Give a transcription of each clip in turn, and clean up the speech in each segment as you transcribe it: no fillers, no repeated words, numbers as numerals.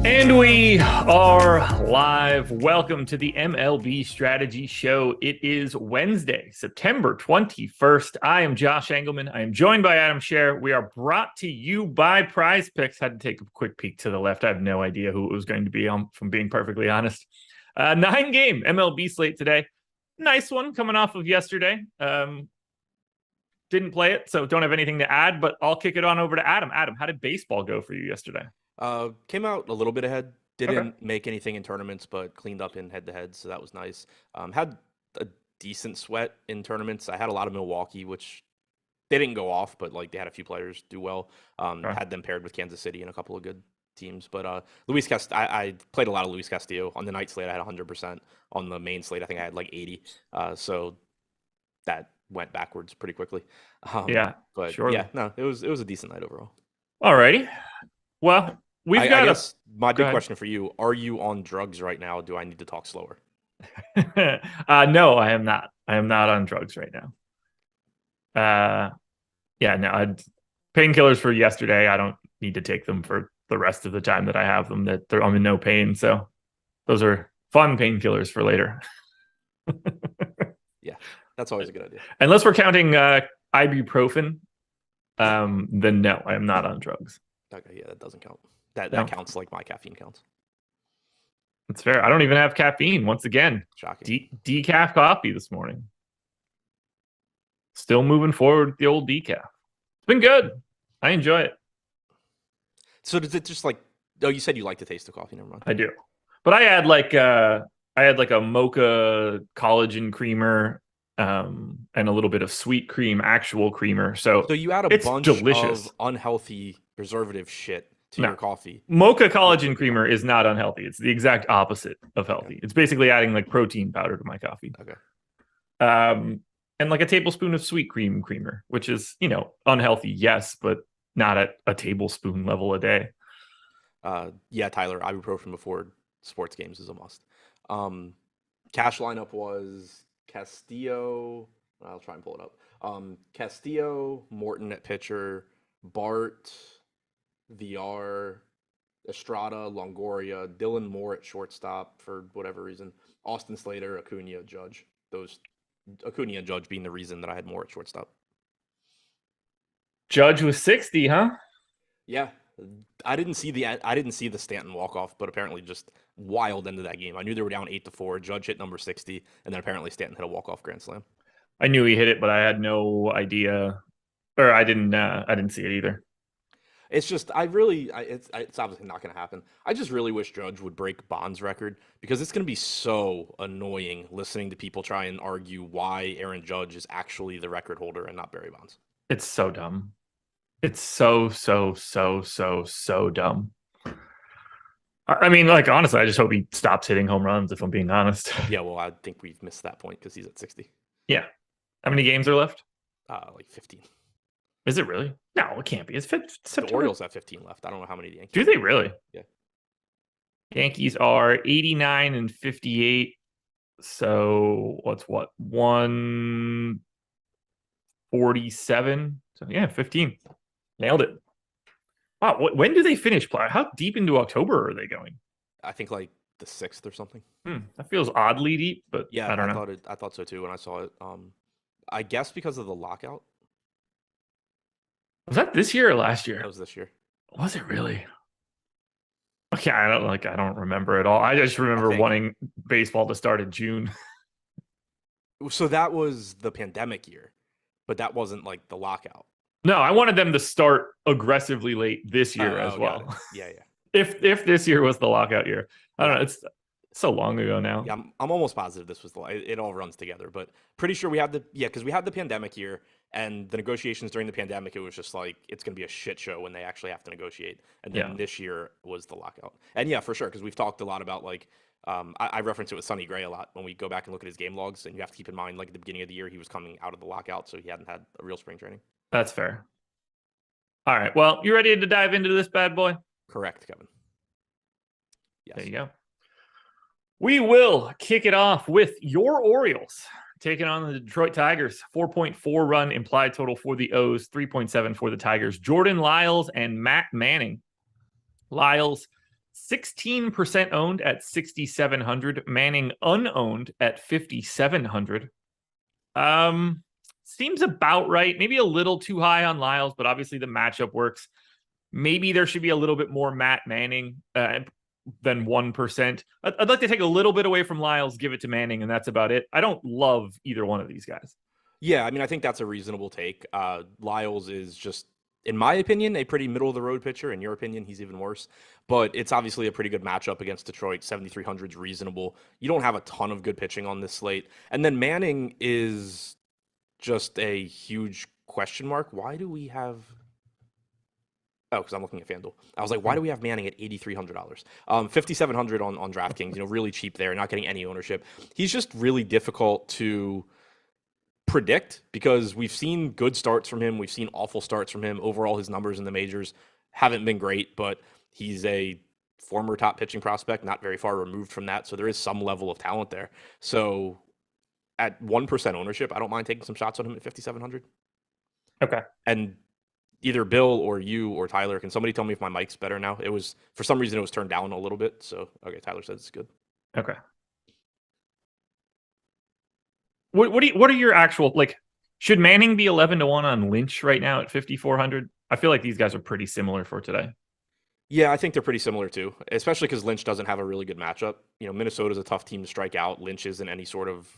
And we are live. Welcome to the MLB Strategy Show. It is Wednesday, September 21st. I am Josh Engleman. I am joined by Adam Scherer. We are brought to you by PrizePicks. Had to take a quick peek to the left. I have no idea who it was going to be, from being perfectly honest. 9-game MLB slate today. Nice one coming off of yesterday. Didn't play it, so don't have anything to add, but I'll kick it on over to Adam. Adam, how did baseball go for you yesterday? Came out a little bit ahead. Didn't make anything in tournaments, but cleaned up in head-to-head, so that was nice. Had a decent sweat in tournaments. I had a lot of Milwaukee, which they didn't go off, but like they had a few players do well. Had them paired with Kansas City and a couple of good teams. But I played a lot of Luis Castillo. On the night slate, I had 100%. On the main slate, I think I had like 80. So that went backwards pretty quickly. It was a decent night overall. Alrighty. Well, I guess my big question for you, are you on drugs right now? Do I need to talk slower? No, I am not. I am not on drugs right now. Painkillers for yesterday. I don't need to take them for the rest of the time that I have them. I'm in no pain. So those are fun painkillers for later. Yeah, that's always a good idea. Unless we're counting ibuprofen, then no, I am not on drugs. Okay, yeah, that doesn't count. That counts like my caffeine counts. That's fair. I don't even have caffeine. Once again, shocking. Decaf coffee this morning. Still moving forward with the old decaf. It's been good. I enjoy it. So does it just like? Oh, you said you like the taste of coffee. Never mind. I do, but I had like a mocha collagen creamer, and a little bit of sweet cream, actual creamer. So you add a bunch of unhealthy preservative shit to your coffee. Mocha collagen creamer is not unhealthy. It's the exact opposite of healthy. Okay. It's basically adding like protein powder to my coffee. Okay. And like a tablespoon of sweet cream creamer, which is, unhealthy, yes, but not at a tablespoon level a day. Yeah, Tyler, ibuprofen before sports games is a must. Cash lineup was Castillo. I'll try and pull it up. Castillo, Morton at pitcher, Bart, VR, Estrada, Longoria, Dylan Moore at shortstop for whatever reason, Austin Slater, Acuna, Judge. Acuna and Judge being the reason that I had Moore at shortstop. Judge was 60, huh? Yeah. I didn't see the Stanton walk-off, but apparently just wild into that game. I knew they were down 8-4. Judge hit number 60, and then apparently Stanton hit a walk-off grand slam. I knew he hit it, but I had no idea, or I didn't see it either. It's just it's obviously not going to happen. I just really wish Judge would break Bond's record, because it's going to be so annoying listening to people try and argue why Aaron Judge is actually the record holder and not Barry Bonds. It's so dumb. It's so dumb. I mean, like, honestly, I just hope he stops hitting home runs, if I'm being honest. Yeah, well, I think we've missed that point because he's at 60. Yeah. How many games are left? Like 15. Is it really? No, it can't be. It's the Orioles have 15 left. I don't know how many the Yankees. Do they really? Yeah. Yankees are 89 and 58. So what's 147? So yeah, 15. Nailed it. Wow, when do they finish play? How deep into October are they going? I think like the 6th or something. That feels oddly deep, but yeah, I don't know. I thought so too when I saw it. I guess because of the lockout. Was that this year or last year? That was this year. Was it really? Okay, I don't remember at all. I just remember wanting baseball to start in June. So that was the pandemic year, but that wasn't like the lockout. No, I wanted them to start aggressively late this year as well. Yeah. If this year was the lockout year, I don't know. It's so long ago now. Yeah, I'm almost positive this was it all runs together, but pretty sure because we had the pandemic year and the negotiations during the pandemic. It was just like it's going to be a shit show when they actually have to negotiate, and then this year was the lockout. And yeah, for sure, because we've talked a lot about like I reference it with Sonny Gray a lot when we go back and look at his game logs, and you have to keep in mind like at the beginning of the year he was coming out of the lockout, so he hadn't had a real spring training. That's fair. All right. Well, you ready to dive into this bad boy? Correct, Kevin. Yes. There you go. We will kick it off with your Orioles taking on the Detroit Tigers. 4.4 run implied total for the O's, 3.7 for the Tigers. Jordan Lyles and Matt Manning. Lyles 16% owned at 6,700. Manning unowned at 5,700. Seems about right. Maybe a little too high on Lyles, but obviously the matchup works. Maybe there should be a little bit more Matt Manning than 1%. I'd like to take a little bit away from Lyles, give it to Manning, and that's about it. I don't love either one of these guys. Yeah, I mean, I think that's a reasonable take. Lyles is just, in my opinion, a pretty middle of the road pitcher. In your opinion, he's even worse. But it's obviously a pretty good matchup against Detroit. 7,300 is reasonable. You don't have a ton of good pitching on this slate. And then Manning is just a huge question mark. Why do we have... Oh, because I'm looking at FanDuel. I was like, why do we have Manning at $8,300? 5,700 on DraftKings, really cheap there, not getting any ownership. He's just really difficult to predict because we've seen good starts from him. We've seen awful starts from him. Overall, his numbers in the majors haven't been great, but he's a former top pitching prospect, not very far removed from that. So there is some level of talent there. So at 1% ownership, I don't mind taking some shots on him at 5,700. Okay. And either Bill or you or Tyler, can somebody tell me if my mic's better now? It was, for some reason, it was turned down a little bit. So, okay, Tyler says it's good. Okay. What are your actual, like, should Manning be 11-1 on Lynch right now at 5,400? I feel like these guys are pretty similar for today. Yeah, I think they're pretty similar too, especially because Lynch doesn't have a really good matchup. Minnesota's a tough team to strike out. Lynch isn't any sort of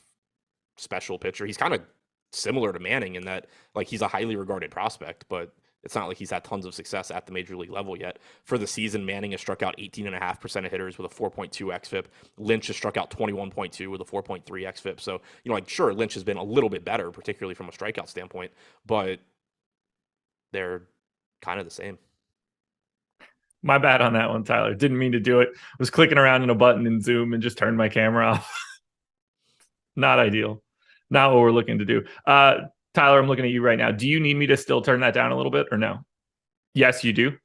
special pitcher. He's kind of similar to Manning in that, like, he's a highly regarded prospect, but it's not like he's had tons of success at the major league level yet. For the season, Manning has struck out 18.5% of hitters with a 4.2 xFIP. Lynch has struck out 21.2 with a 4.3 xFIP. So, sure, Lynch has been a little bit better, particularly from a strikeout standpoint, but they're kind of the same. My bad on that one, Tyler. Didn't mean to do it. Was clicking around in a button in Zoom and just turned my camera off. Not ideal. Not what we're looking to do. Tyler, I'm looking at you right now. Do you need me to still turn that down a little bit or no? Yes, you do.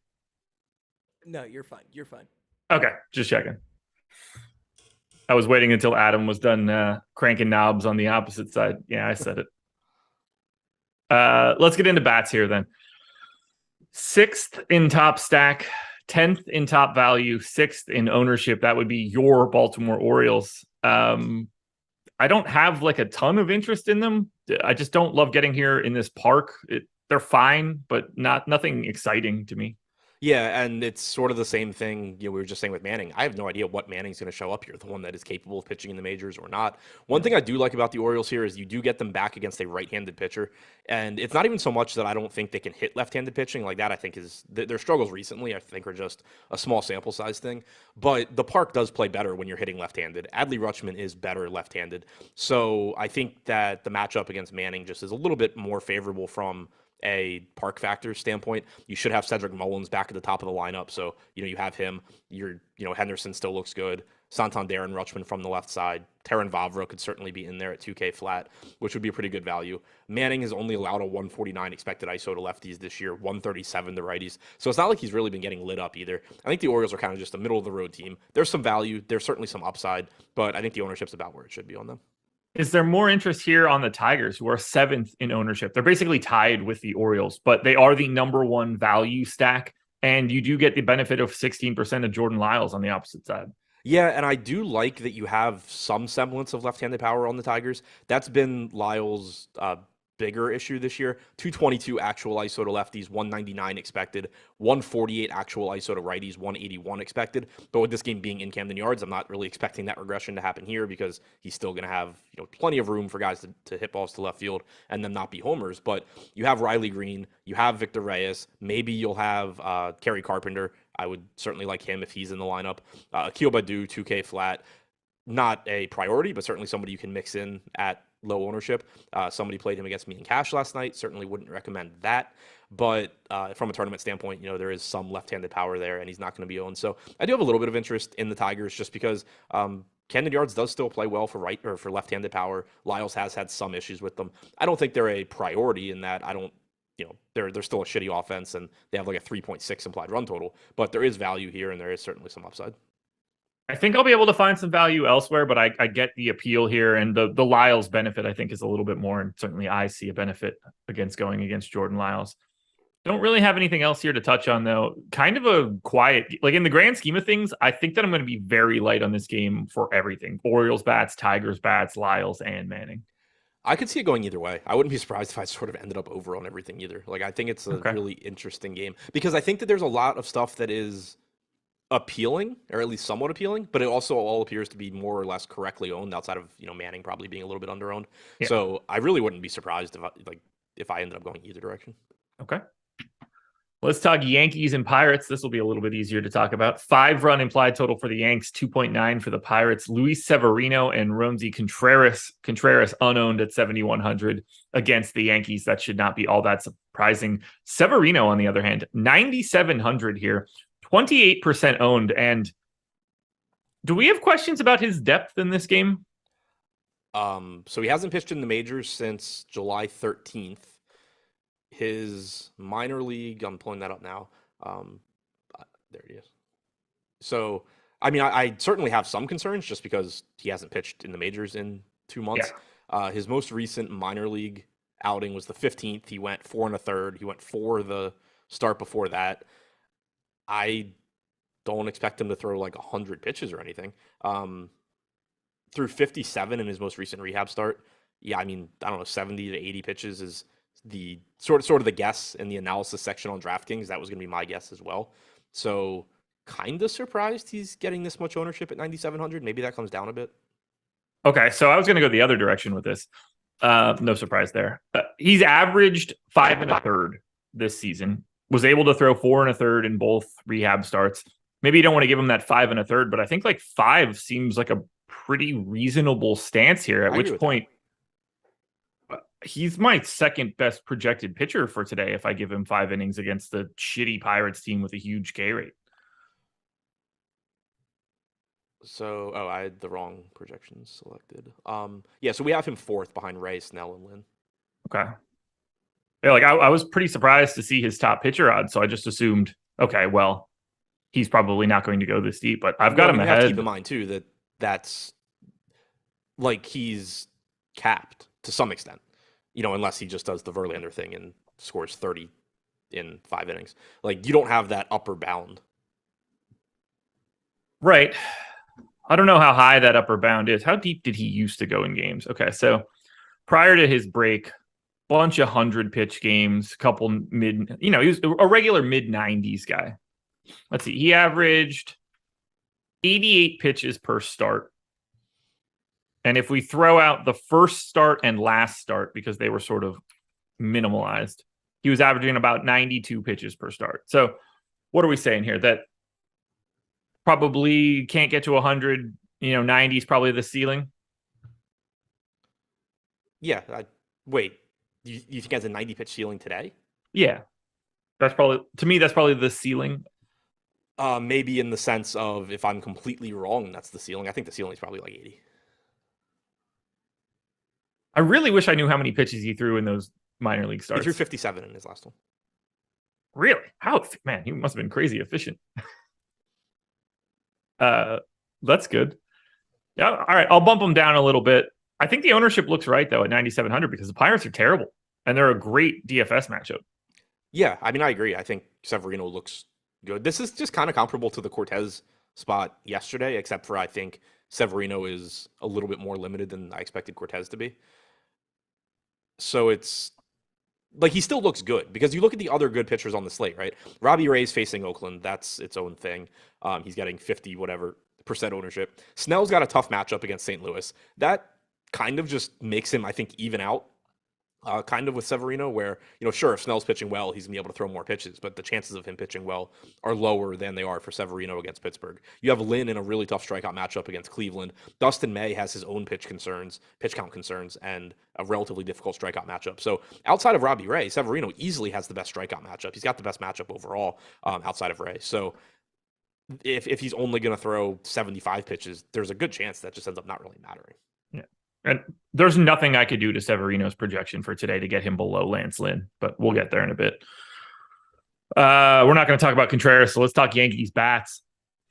No, you're fine. You're fine. Okay, just checking. I was waiting until Adam was done cranking knobs on the opposite side. Yeah, I said it. Let's get into bats here then. 6th in top stack, 10th in top value, 6th in ownership. That would be your Baltimore Orioles. I don't have like a ton of interest in them. I just don't love getting here in this park. They're fine, but nothing exciting to me. Yeah, and it's sort of the same thing we were just saying with Manning. I have no idea what Manning's going to show up here, the one that is capable of pitching in the majors or not. One thing I do like about the Orioles here is you do get them back against a right-handed pitcher. And it's not even so much that I don't think they can hit left-handed pitching. Like that, I think, is their struggles recently, I think, are just a small sample size thing. But the park does play better when you're hitting left-handed. Adley Rutschman is better left-handed. So I think that the matchup against Manning just is a little bit more favorable from a park factor standpoint. You should have Cedric Mullins back at the top of the lineup. So, you have him. Henderson still looks good. Santander and Rutschman from the left side. Terran Vavra could certainly be in there at 2K flat, which would be a pretty good value. Manning has only allowed a 149 expected ISO to lefties this year, 137 to righties. So it's not like he's really been getting lit up either. I think the Orioles are kind of just a middle of the road team. There's some value. There's certainly some upside, but I think the ownership's about where it should be on them. Is there more interest here on the Tigers, who are 7th in ownership? They're basically tied with the Orioles, but they are the number 1 value stack, and you do get the benefit of 16% of Jordan Lyles on the opposite side. Yeah, and I do like that you have some semblance of left-handed power on the Tigers. That's been Lyles' bigger issue this year. 222 actual ISO to lefties, 199 expected, 148 actual ISO to righties, 181 expected. But with this game being in Camden Yards, I'm not really expecting that regression to happen here because he's still going to have plenty of room for guys to hit balls to left field and them not be homers. But you have Riley Green, you have Victor Reyes, maybe you'll have Kerry Carpenter. I would certainly like him if he's in the lineup. Akil Baddoo, 2K flat. Not a priority, but certainly somebody you can mix in at low ownership. Somebody played him against me in cash last night. Certainly wouldn't recommend that. But from a tournament standpoint, there is some left-handed power there, and he's not going to be owned. So I do have a little bit of interest in the Tigers just because Camden Yards does still play well for for left-handed power. Lyles has had some issues with them. I don't think they're a priority in that. I don't. They're still a shitty offense, and they have like a 3.6 implied run total. But there is value here, and there is certainly some upside. I think I'll be able to find some value elsewhere, but I get the appeal here, and the Lyles benefit I think is a little bit more, and certainly I see a benefit against going against Jordan Lyles. Don't really have anything else here to touch on, though. Kind of a quiet, like in the grand scheme of things, I think that I'm going to be very light on this game for everything. Orioles bats, Tigers bats, Lyles, and Manning. I could see it going either way. I wouldn't be surprised if I sort of ended up over on everything either. Like, I think it's a really interesting game because I think that there's a lot of stuff that is appealing, or at least somewhat appealing, but it also all appears to be more or less correctly owned outside of, Manning probably being a little bit underowned. Yeah. So I really wouldn't be surprised if I ended up going either direction. Okay. Let's talk Yankees and Pirates. This will be a little bit easier to talk about. 5-run implied total for the Yanks, 2.9 for the Pirates. Luis Severino and Roansy Contreras unowned at 7,100 against the Yankees. That should not be all that surprising. Severino, on the other hand, 9,700 here, 28% owned. And do we have questions about his depth in this game? So he hasn't pitched in the majors since July 13th. His minor league, I'm pulling that up now. There he is. So, I mean, I certainly have some concerns just because he hasn't pitched in the majors in 2 months. Yeah. His most recent minor league outing was the 15th. He went 4 1/3. He went 4 the start before that. I don't expect him to throw like 100 pitches or anything. Through 57 in his most recent rehab start. Yeah, I mean, I don't know, 70 to 80 pitches is the sort of the guess in the analysis section on DraftKings. That was going to be my guess as well. So kind of surprised he's getting this much ownership at 9,700. Maybe that comes down a bit. Okay, so I was going to go the other direction with this. No surprise there. He's averaged 5 1/3 this season. Was able to throw 4 1/3 in both rehab starts. Maybe you don't want to give him that 5 1/3, but I think like 5 seems like a pretty reasonable stance here. At which point, he's my second best projected pitcher for today if I give him 5 innings against the shitty Pirates team with a huge K rate. So, I had the wrong projections selected. Yeah, so we have him 4th behind Ray, Snell, and Lynn. Okay. Yeah, like I was pretty surprised to see his top pitcher odds, so I just assumed, okay, well, he's probably not going to go this deep, but I've got him ahead. Have to keep in mind, too, that that's like he's capped to some extent. Unless he just does the Verlander thing and scores 30 in 5 innings. Like, you don't have that upper bound. Right. I don't know how high that upper bound is. How deep did he used to go in games? Okay, so prior to his break, bunch of 100-pitch games, couple mid, he was a regular mid-90s guy. Let's see. He averaged 88 pitches per start. And if we throw out the first start and last start, because they were sort of minimalized, he was averaging about 92 pitches per start. So what are we saying here? That probably can't get to 100, 90 is probably the ceiling? Yeah. Wait, you think he has a 90-pitch ceiling today? Yeah. That's probably the ceiling. Maybe in the sense of if I'm completely wrong, that's the ceiling. I think the ceiling is probably like 80. I really wish I knew how many pitches he threw in those minor league starts. He threw 57 in his last one. Really? How? Man, he must have been crazy efficient. That's good. Yeah. All right. I'll bump him down a little bit. I think the ownership looks right, though, at 9,700 because the Pirates are terrible and they're a great DFS matchup. Yeah. I mean, I agree. I think Severino looks good. This is just kind of comparable to the Cortez spot yesterday, except for I think Severino is a little bit more limited than I expected Cortez to be. So it's like he still looks good because you look at the other good pitchers on the slate, right? Robbie Ray's facing Oakland. That's its own thing. He's getting 50% ownership. Snell's got a tough matchup against St. Louis. That kind of just makes him, I think, even out. Kind of with Severino, where, sure, if Snell's pitching well, he's going to be able to throw more pitches, but the chances of him pitching well are lower than they are for Severino against Pittsburgh. You have Lynn in a really tough strikeout matchup against Cleveland. Dustin May has his own pitch count concerns, and a relatively difficult strikeout matchup. So outside of Robbie Ray, Severino easily has the best strikeout matchup. He's got the best matchup overall outside of Ray. So if he's only going to throw 75 pitches, there's a good chance that just ends up not really mattering. Yeah. And there's nothing I could do to Severino's projection for today to get him below Lance Lynn, but we'll get there in a bit. We're not going to talk about Contreras, so let's talk Yankees bats.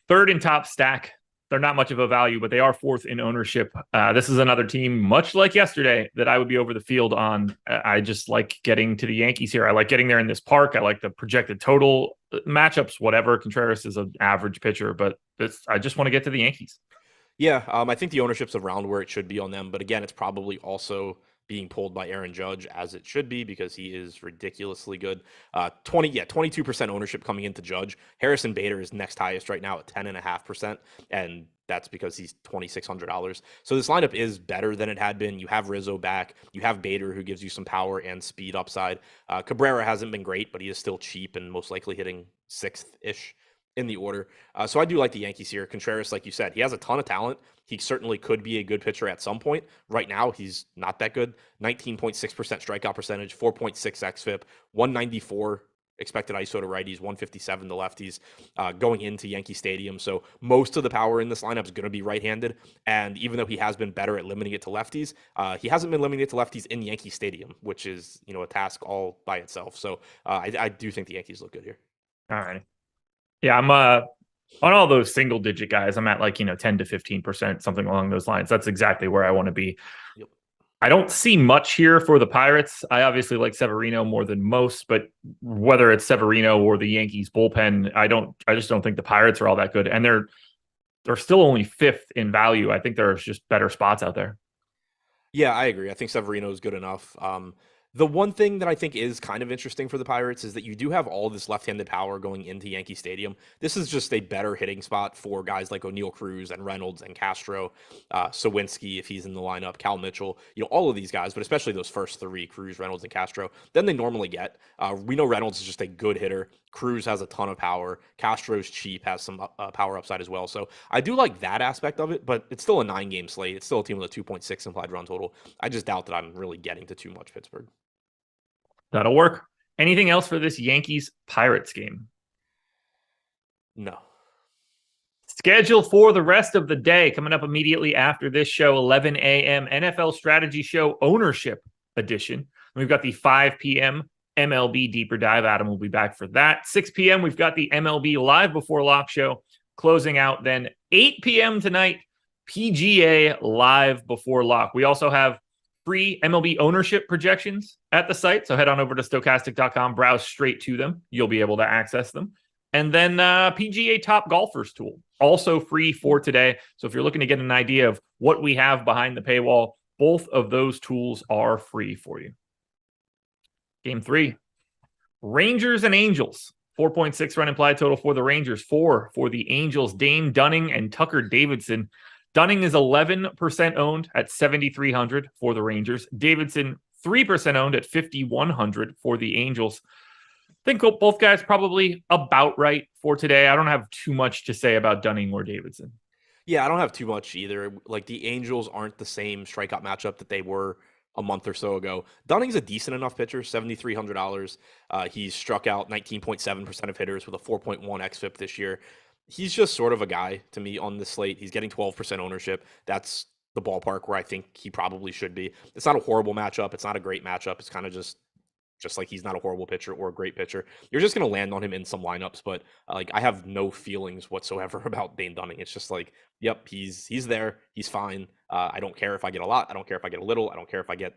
3rd in top stack they're not much of a value, but they are fourth in ownership. This is another team, much like yesterday, that I would be over the field on. I just like getting to the Yankees here. I like getting there in this park. I like the projected total matchups, whatever. Contreras is an average pitcher, but I just want to get to the Yankees. Yeah, I think the ownership's around where it should be on them. But again, it's probably also being pulled by Aaron Judge, as it should be, because he is ridiculously good. 22% ownership coming into Judge. Harrison Bader is next highest right now at 10.5%, and that's because he's $2,600. So this lineup is better than it had been. You have Rizzo back. You have Bader, who gives you some power and speed upside. Cabrera hasn't been great, but he is still cheap and most likely hitting sixth-ish in the order. So I do like the Yankees here. Contreras, like you said, he has a ton of talent. He certainly could be a good pitcher at some point. Right now, he's not that good. 19.6% strikeout percentage, 4.6 xFIP, 194 expected ISO to righties, 157 to lefties going into Yankee Stadium. So most of the power in this lineup is going to be right-handed. And even though he has been better at limiting it to lefties, he hasn't been limiting it to lefties in Yankee Stadium, which is, a task all by itself. So I do think the Yankees look good here. All right. Yeah, I'm on all those single digit guys. I'm at 10 to 15%, something along those lines. That's exactly where I want to be. Yep. I don't see much here for the Pirates. I obviously like Severino more than most, but whether it's Severino or the Yankees bullpen, I just don't think the Pirates are all that good. And they're still only fifth in value. I think there's just better spots out there. Yeah, I agree. I think Severino is good enough. The one thing that I think is kind of interesting for the Pirates is that you do have all this left-handed power going into Yankee Stadium. This is just a better hitting spot for guys like O'Neill Cruz and Reynolds and Castro, Sawinski if he's in the lineup, Cal Mitchell, all of these guys, but especially those first three, Cruz, Reynolds, and Castro, than they normally get. We know Reynolds is just a good hitter. Cruz has a ton of power. Castro's cheap, has some power upside as well. So I do like that aspect of it, but it's still a 9-game slate. It's still a team with a 2.6 implied run total. I just doubt that I'm really getting to too much Pittsburgh. That'll work. Anything else for this Yankees-Pirates game? No. Schedule for the rest of the day coming up immediately after this show, 11 a.m. NFL Strategy Show Ownership Edition. We've got the 5 p.m. MLB Deeper Dive. Adam will be back for that. 6 p.m. we've got the MLB Live Before Lock show. Closing out then 8 p.m. tonight, PGA Live Before Lock. We also have free MLB ownership projections at the site. So head on over to stokastic.com, browse straight to them. You'll be able to access them. And then PGA Top Golfers tool, also free for today. So if you're looking to get an idea of what we have behind the paywall, both of those tools are free for you. Game 3, Rangers and Angels. 4.6 run implied total for the Rangers, 4 for the Angels. Dane Dunning and Tucker Davidson. Dunning is 11% owned at 7,300 for the Rangers. Davidson, 3% owned at 5,100 for the Angels. I think both guys probably about right for today. I don't have too much to say about Dunning or Davidson. Yeah, I don't have too much either. Like, the Angels aren't the same strikeout matchup that they were a month or so ago. Dunning's a decent enough pitcher, $7,300. He's struck out 19.7% of hitters with a 4.1 xFIP this year. He's just sort of a guy to me on the slate. He's getting 12% ownership. That's the ballpark where I think he probably should be. It's not a horrible matchup. It's not a great matchup. It's kind of just like he's not a horrible pitcher or a great pitcher. You're just going to land on him in some lineups, but I have no feelings whatsoever about Dane Dunning. It's just like, yep, he's there. He's fine. I don't care if I get a lot. I don't care if I get a little. I don't care if I get,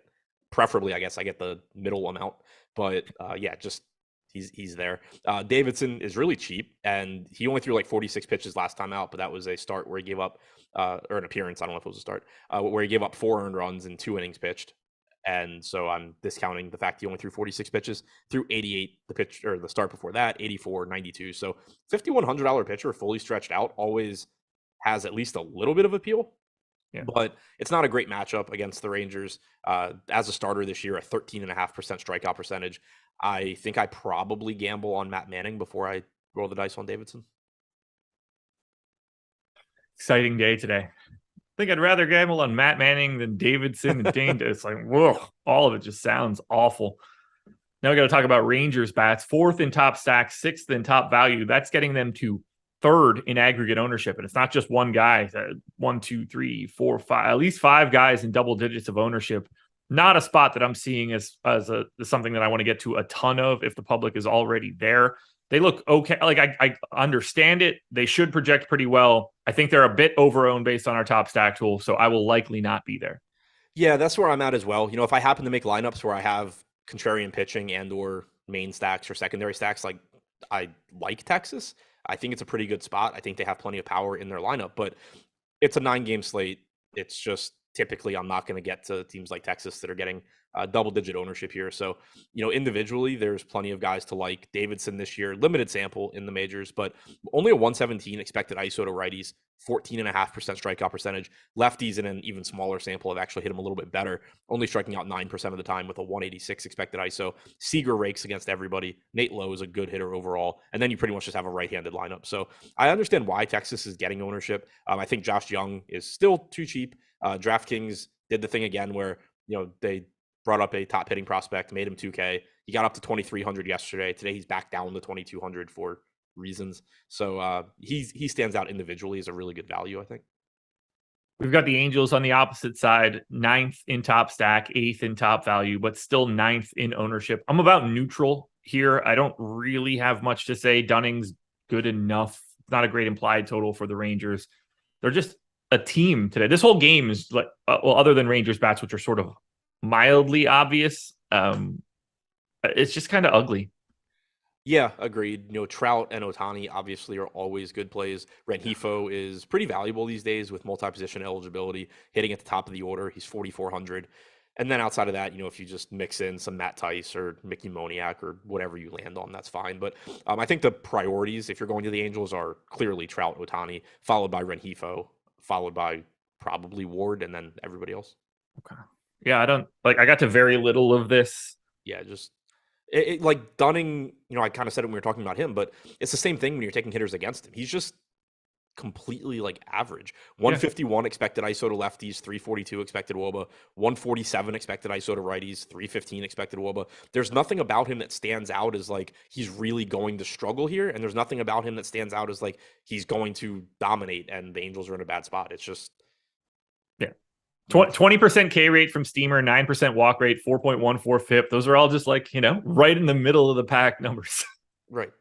preferably, I guess I get the middle amount. But yeah, just he's there. Davidson is really cheap, and he only threw like 46 pitches last time out, but that was a start where he gave up, or an appearance. I don't know if it was a start, where he gave up 4 earned runs in 2 innings pitched. And so I'm discounting the fact he only threw 46 pitches, threw 88 the pitch or the start before that, 84, 92. So $5,100 pitcher fully stretched out always has at least a little bit of appeal. Yeah. But it's not a great matchup against the Rangers. As a starter this year, a 13.5% strikeout percentage. I think I probably gamble on Matt Manning before I roll the dice on Davidson. Exciting day today. I think I'd rather gamble on Matt Manning than Davidson and Dane. It's like, whoa, all of it just sounds awful. Now we got to talk about Rangers bats. 4th in top stacks, 6th in top value. That's getting them to 3rd in aggregate ownership. And it's not just one guy. 1, 2, 3, 4, 5, at least 5 guys in double digits of ownership. Not a spot that I'm seeing as something that I want to get to a ton of if the public is already there. They look okay. Like I understand it. They should project pretty well. I think they're a bit overowned based on our top stack tool, so I will likely not be there. Yeah, that's where I'm at as well. If I happen to make lineups where I have contrarian pitching and or main stacks or secondary stacks, like I like Texas, I think it's a pretty good spot. I think they have plenty of power in their lineup, but it's a 9-game slate. It's just typically I'm not going to get to teams like Texas that are getting double-digit ownership here. So, individually, there's plenty of guys to like. Davidson this year, limited sample in the majors, but only a 117 expected ISO to righties, 14.5% strikeout percentage. Lefties in an even smaller sample have actually hit him a little bit better, only striking out 9% of the time with a 186 expected ISO. Seager rakes against everybody. Nate Lowe is a good hitter overall. And then you pretty much just have a right-handed lineup. So I understand why Texas is getting ownership. I think Josh Young is still too cheap. DraftKings did the thing again where, they brought up a top hitting prospect, made him 2K. He got up to 2,300 yesterday. Today he's back down to 2,200 for reasons. So he stands out individually as a really good value, I think. We've got the Angels on the opposite side, 9th in top stack, 8th in top value, but still 9th in ownership. I'm about neutral here. I don't really have much to say. Dunning's good enough. Not a great implied total for the Rangers. They're just a team today. This whole game is like, other than Rangers bats, which are sort of mildly obvious, it's just kind of ugly. Yeah, agreed. Trout and Ohtani obviously are always good plays. Rengifo is pretty valuable these days with multi-position eligibility, hitting at the top of the order. He's 4,400. And then outside of that, if you just mix in some Matt Tice or Mickey Moniak or whatever you land on, that's fine. But I think the priorities, if you're going to the Angels, are clearly Trout, Ohtani, followed by Rengifo, followed by probably Ward, and then everybody else. Okay. Yeah, I got to very little of this. Yeah, just like Dunning, I kind of said it when we were talking about him, but it's the same thing when you're taking hitters against him. He's just completely average. 151 expected ISO to lefties, 342 expected WOBA, 147 expected ISO to righties, 315 expected WOBA. There's nothing about him that stands out as he's really going to struggle here, and there's nothing about him that stands out as he's going to dominate and the Angels are in a bad spot. It's just 20% K rate from Steamer, 9% walk rate, 4.14 FIP. Those are all just right in the middle of the pack numbers. Right.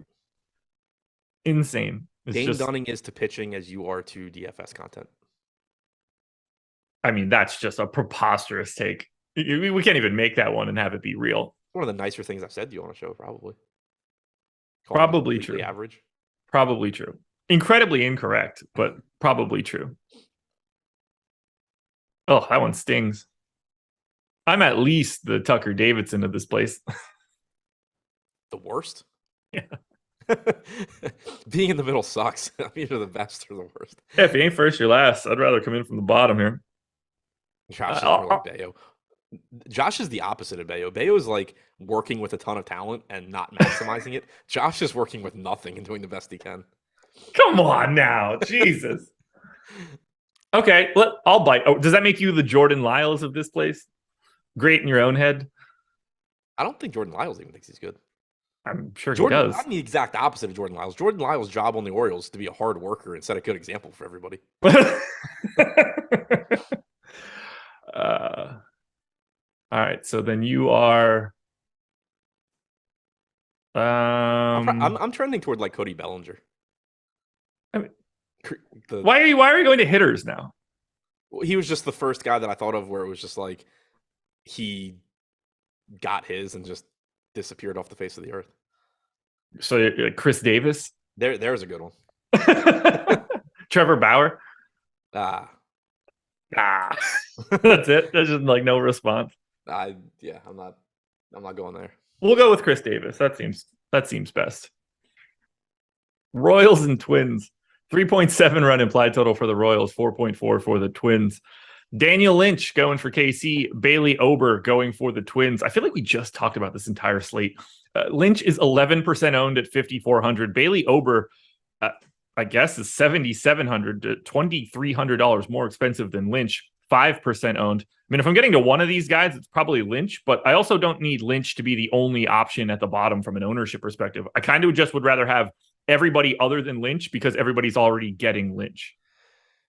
Insane. Dane Dunning is to pitching as you are to DFS content. I mean, that's just a preposterous take. We can't even make that one and have it be real. One of the nicer things I've said to you on a show, probably. Probably true. Average. Probably true. Incredibly incorrect, but probably true. Oh, that one stings. I'm at least the Tucker Davidson of this place. The worst? Yeah. Being in the middle sucks. I'm either the best or the worst. Yeah, if you ain't first, you're last. I'd rather come in from the bottom here. Josh is more like Bayo. Josh is the opposite of Bayo. Bayo is working with a ton of talent and not maximizing it. Josh is working with nothing and doing the best he can. Come on now. Jesus. Okay, I'll bite. Oh, does that make you the Jordan Lyles of this place? Great in your own head? I don't think Jordan Lyles even thinks he's good. I'm sure he does. I'm the exact opposite of Jordan Lyles. Jordan Lyles' job on the Orioles is to be a hard worker and set a good example for everybody. All right, so then you are. I'm trending toward Cody Bellinger. I mean, why are you going to hitters now? He was just the first guy that I thought of where it was just he got his and just disappeared off the face of the earth. So Chris Davis? There's a good one. Trevor Bauer? That's it. There's just no response. I'm not going there. We'll go with Chris Davis. That seems best. Royals and Twins. 3.7 run implied total for the Royals, 4.4 for the Twins. Daniel Lynch going for KC, Bailey Ober going for the Twins. I feel like we just talked about this entire slate. Lynch is 11% owned at 5,400. Bailey Ober, I guess, is 7,700 to $2,300 more expensive than Lynch, 5% owned. I mean, if I'm getting to one of these guys, it's probably Lynch, but I also don't need Lynch to be the only option at the bottom from an ownership perspective. I kind of just would rather have everybody other than Lynch because everybody's already getting Lynch.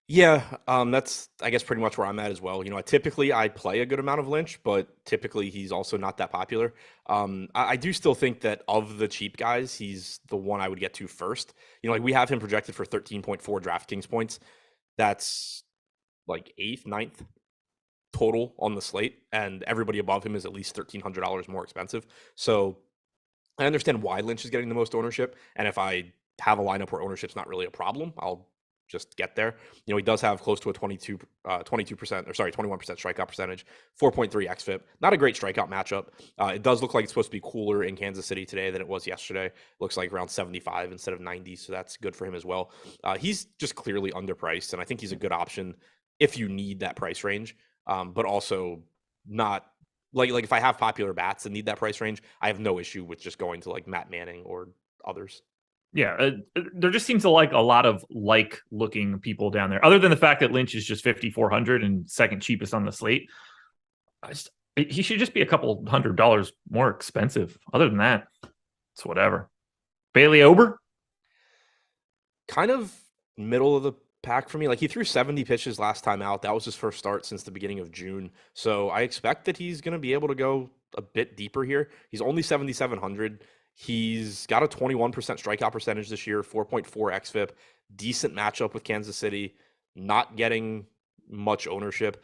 Yeah, that's I guess pretty much where I'm at as well. Typically I play a good amount of Lynch, but typically he's also not that popular. I do still think that of the cheap guys, he's the one I would get to first. Like we have him projected for 13.4 DraftKings points. That's like eighth, ninth total on the slate, and everybody above him is at least $1,300 more expensive. So I understand why Lynch is getting the most ownership, and if I have a lineup where ownership's not really a problem, I'll just get there. He does have close to a 22%, or sorry, 21% strikeout percentage, 4.3 xFIP. Not a great strikeout matchup. It does look like it's supposed to be cooler in Kansas City today than it was yesterday. Looks like around 75 instead of 90, so that's good for him as well. He's just clearly underpriced, and I think he's a good option if you need that price range, but also not like if I have popular bats and need that price range, I have no issue with just going to like Matt Manning or others. Yeah, there just seems to like a lot of looking people down there. Other than the fact that Lynch is just 5,400 and second cheapest on the slate, he should just be a couple $100 more expensive. Other than that, it's whatever. Bailey Ober, kind of middle of the pack for me. Like he threw 70 pitches last time out. That was his first start since the beginning of June. So I expect that he's going to be able to go a bit deeper here. He's only 7,700. He's got a 21% strikeout percentage this year, 4.4 xFIP, decent matchup with Kansas City, not getting much ownership.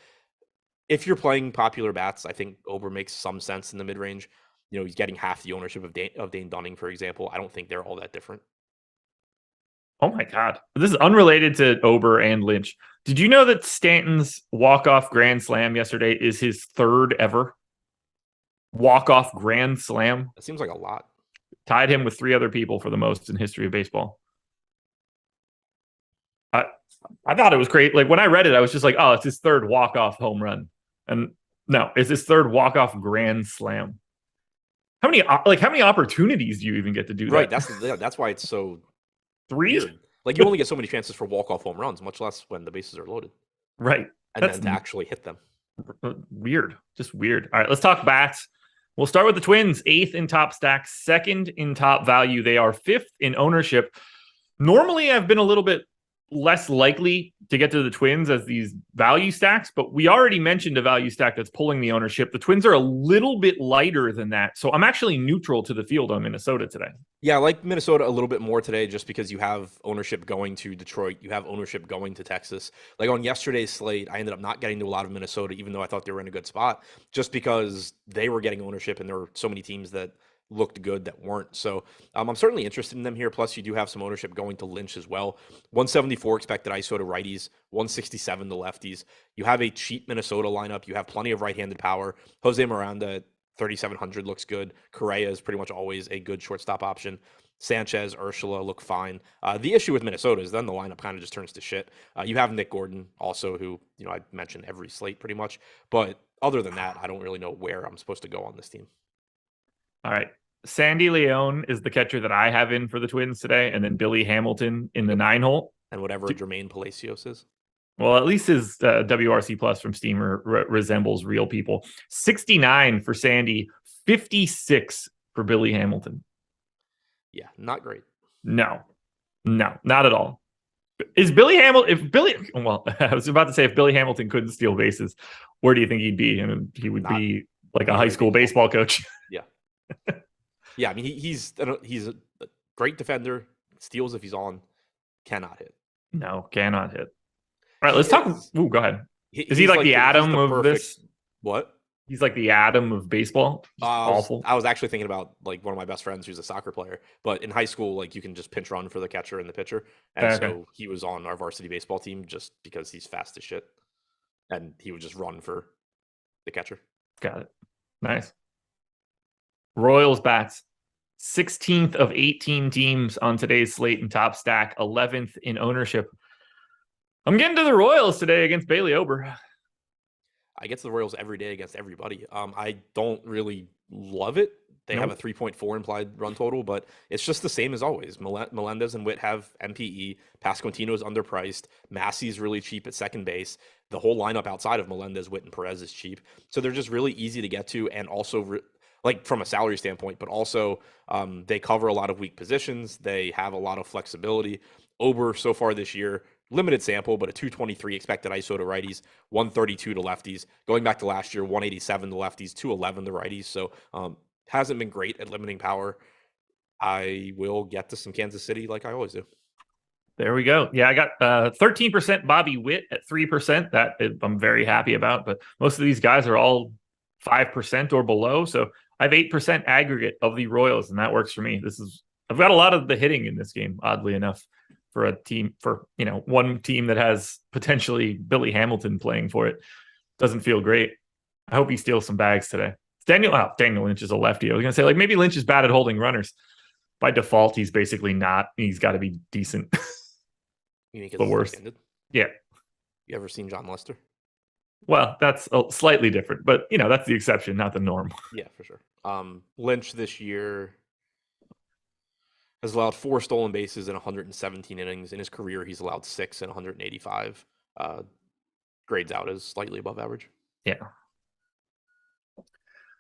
If you're playing popular bats, I think Ober makes some sense in the mid-range. He's getting half the ownership of Dane Dunning, for example. I don't think they're all that different. oh my God. This is unrelated to Ober and Lynch. Did you know that Stanton's walk-off grand slam yesterday is his third ever walk-off grand slam? That seems like a lot. Tied him with 3 other people for the most in history of baseball. I thought it was great. Like when I read it, I was just like, oh, it's his third walk-off home run. And no, it's his third walk-off grand slam. How many opportunities do you even get to do right, that? That's why it's so 3? weird. Like you only get so many chances for walk-off home runs, much less when the bases are loaded. Right. And then to actually hit them. Weird. Just weird. All right, let's talk bats. We'll start with the Twins, 8th in top stack, 2nd in top value. They are 5th in ownership. Normally, I've been a little bit less likely to get to the Twins as these value stacks, but we already mentioned a value stack that's pulling the ownership. The Twins are a little bit lighter than that. So I'm actually neutral to the field on Minnesota today. Yeah, I like Minnesota a little bit more today just because you have ownership going to Detroit. You have ownership going to Texas. Like on yesterday's slate, I ended up not getting to a lot of Minnesota, even though I thought they were in a good spot, just because they were getting ownership and there were so many teams that looked good that weren't. So I'm certainly interested in them here. Plus, you do have some ownership going to Lynch as well. 174 expected ISO to righties, 167 to lefties. You have a cheap Minnesota lineup. You have plenty of right-handed power. Jose Miranda at 3,700 looks good. Correa is pretty much always a good shortstop option. Sanchez, Urshela look fine. The issue with Minnesota is then the lineup kind of just turns to shit. You have Nick Gordon also, who I mentioned every slate pretty much. But other than that, I don't really know where I'm supposed to go on this team. All right. Sandy Leon is the catcher that I have in for the Twins today, and then Billy Hamilton in the 9-hole. And whatever Jermaine Palacios is. Well, at least his WRC plus from Steamer resembles real people. 69 for Sandy, 56 for Billy Hamilton. Yeah, not great. No, not at all. Is Billy Hamilton, I was about to say if Billy Hamilton couldn't steal bases, where do you think he'd be? And he would be like a high school baseball coach. Yeah. Yeah, I mean, he's a great defender, steals if he's on, cannot hit. No, cannot hit. All right, let's talk. Ooh, go ahead. Is he like the perfect this? What? He's like the Adam of baseball. Awful. I was actually thinking about like one of my best friends who's a soccer player, but in high school, like you can just pinch run for the catcher and the pitcher. And so he was on our varsity baseball team just because he's fast as shit. And he would just run for the catcher. Got it. Nice. Royals bats. 16th of 18 teams on today's slate and top stack, 11th in ownership. I'm getting to the Royals today against Bailey Ober. I get to the Royals every day against everybody. I don't really love it. They have a 3.4 implied run total, but it's just the same as always. Melendez and Witt have MPE. Pasquantino is underpriced. Massey's really cheap at second base. The whole lineup outside of Melendez, Witt, and Perez is cheap. So they're just really easy to get to, and also like from a salary standpoint, but also they cover a lot of weak positions. They have a lot of flexibility. Ober so far this year, limited sample, but a 223 expected ISO to righties, 132 to lefties. Going back to last year, 187 to lefties, 211 to righties. So hasn't been great at limiting power. I will get to some Kansas City like I always do. There we go. Yeah, I got 13% Bobby Witt at 3%. That I'm very happy about. But most of these guys are all 5% or below. So I have 8% aggregate of the Royals, and that works for me. I've got a lot of the hitting in this game, oddly enough, for a team, one team that has potentially Billy Hamilton playing for it. Doesn't feel great. I hope he steals some bags today. Daniel Lynch is a lefty. I was going to say, maybe Lynch is bad at holding runners. By default, he's basically not. He's got to be decent. You mean the worst. Yeah. You ever seen John Lester? Well, that's slightly different, but that's the exception, not the norm. Yeah, for sure. Lynch this year has allowed 4 stolen bases in 117 innings. In his career, he's allowed 6 in 185. Grades out as slightly above average. Yeah.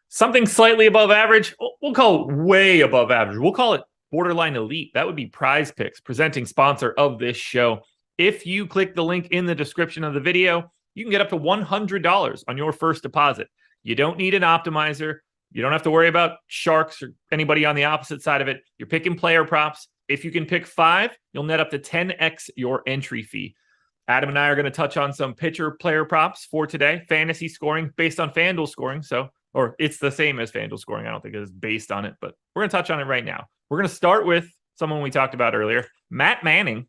Something slightly above average, we'll call it way above average. We'll call it borderline elite. That would be PrizePicks, presenting sponsor of this show. If you click the link in the description of the video, you can get up to $100 on your first deposit. You don't need an optimizer. You don't have to worry about sharks or anybody on the opposite side of it. You're picking player props. If you can pick 5, you'll net up to 10x your entry fee. Adam and I are going to touch on some pitcher player props for today. Fantasy scoring based on FanDuel scoring. Or it's the same as FanDuel scoring. I don't think it is based on it, but we're going to touch on it right now. We're going to start with someone we talked about earlier, Matt Manning,